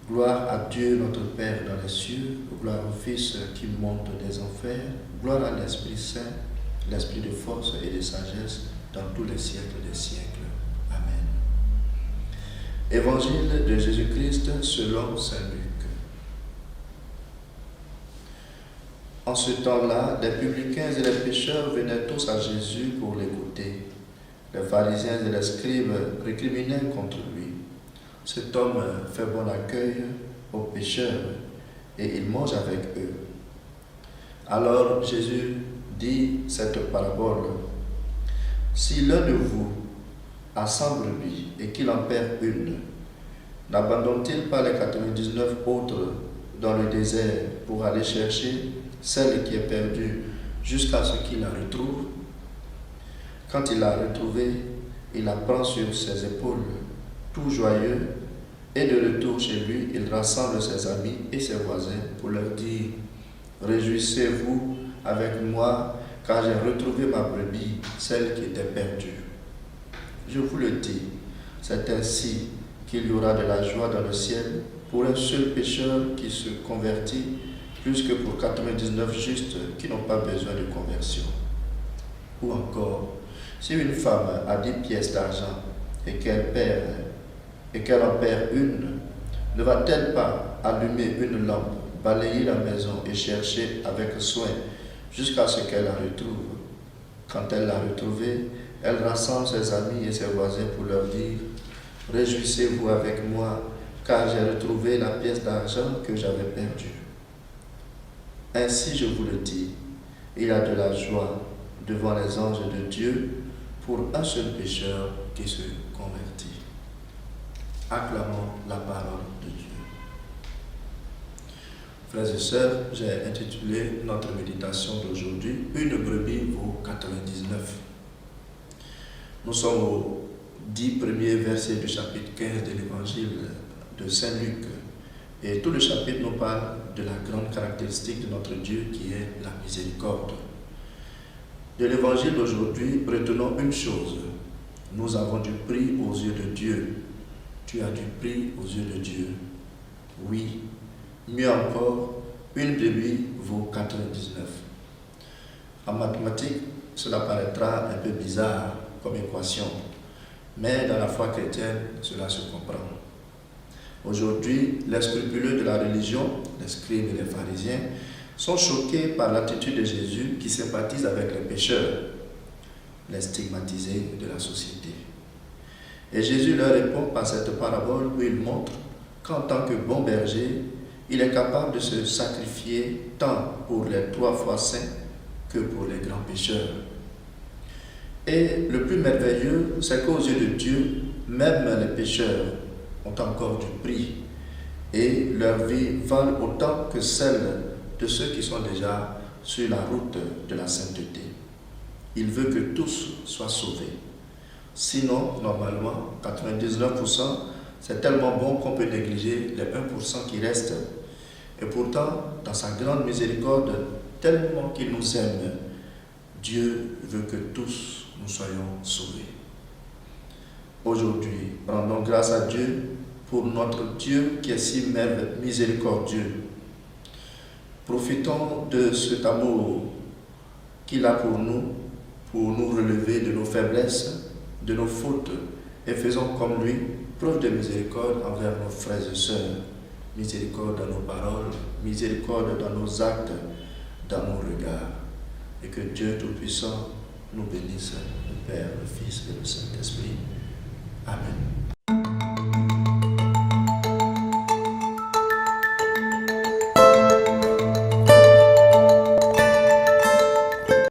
Gloire à Dieu notre Père dans les cieux, gloire au Fils qui monte des enfers, gloire à l'Esprit Saint, l'Esprit de force et de sagesse dans tous les siècles des siècles. Amen. Évangile de Jésus-Christ selon saint Luc. En ce temps-là, les publicains et les pécheurs venaient tous à Jésus pour l'écouter. Les pharisiens et les scribes récriminaient contre lui. Cet homme fait bon accueil aux pécheurs et il mange avec eux. Alors Jésus dit cette parabole. Si l'un de vous a 100 brebis et qu'il en perd une, n'abandonne-t-il pas les 99 autres dans le désert pour aller chercher celle qui est perdue jusqu'à ce qu'il la retrouve? Quand il l'a retrouvée, il la prend sur ses épaules, tout joyeux, et de retour chez lui, il rassemble ses amis et ses voisins pour leur dire « Réjouissez-vous avec moi, car j'ai retrouvé ma brebis, celle qui était perdue. » Je vous le dis, c'est ainsi qu'il y aura de la joie dans le ciel pour un seul pécheur qui se convertit, plus que pour 99 justes qui n'ont pas besoin de conversion. Ou encore, si une femme a 10 pièces d'argent et qu'elle en perd une, ne va-t-elle pas allumer une lampe, balayer la maison et chercher avec soin jusqu'à ce qu'elle la retrouve? Quand elle l'a retrouvée, elle rassemble ses amis et ses voisins pour leur dire « Réjouissez-vous avec moi, car j'ai retrouvé la pièce d'argent que j'avais perdue. » Ainsi, je vous le dis, il y a de la joie devant les anges de Dieu pour un seul pécheur qui se convertit. Acclamons la parole de Dieu. Frères et sœurs, j'ai intitulé notre méditation d'aujourd'hui « Une brebis vaut 99 ». Nous sommes aux 10 premiers versets du chapitre 15 de l'évangile de saint Luc. Et tout le chapitre nous parle de la grande caractéristique de notre Dieu qui est la miséricorde. De l'évangile d'aujourd'hui, retenons une chose. Nous avons du prix aux yeux de Dieu. Tu as du prix aux yeux de Dieu. Oui, mieux encore, une brebis vaut 99. En mathématiques, cela paraîtra un peu bizarre comme équation, mais dans la foi chrétienne, cela se comprend. Aujourd'hui, les scrupuleux de la religion, les scribes et les pharisiens, sont choqués par l'attitude de Jésus qui sympathise avec les pécheurs, les stigmatisés de la société. Et Jésus leur répond par cette parabole où il montre qu'en tant que bon berger, il est capable de se sacrifier tant pour les 3 fois saints que pour les grands pécheurs. Et le plus merveilleux, c'est qu'aux yeux de Dieu, même les pécheurs ont encore du prix et leur vie valent autant que celle de ceux qui sont déjà sur la route de la sainteté. Il veut que tous soient sauvés. Sinon, normalement, 99%, c'est tellement bon qu'on peut négliger les 1% qui restent. Et pourtant, dans sa grande miséricorde, tellement qu'il nous aime, Dieu veut que tous nous soyons sauvés. Aujourd'hui, rendons grâce à Dieu pour notre Dieu qui est si miséricordieux. Profitons de cet amour qu'il a pour nous relever de nos faiblesses, de nos fautes, et faisons comme lui preuve de miséricorde envers nos frères et sœurs. Miséricorde dans nos paroles, miséricorde dans nos actes, dans nos regards. Et que Dieu Tout-Puissant nous bénisse, le Père, le Fils et le Saint-Esprit. Amen.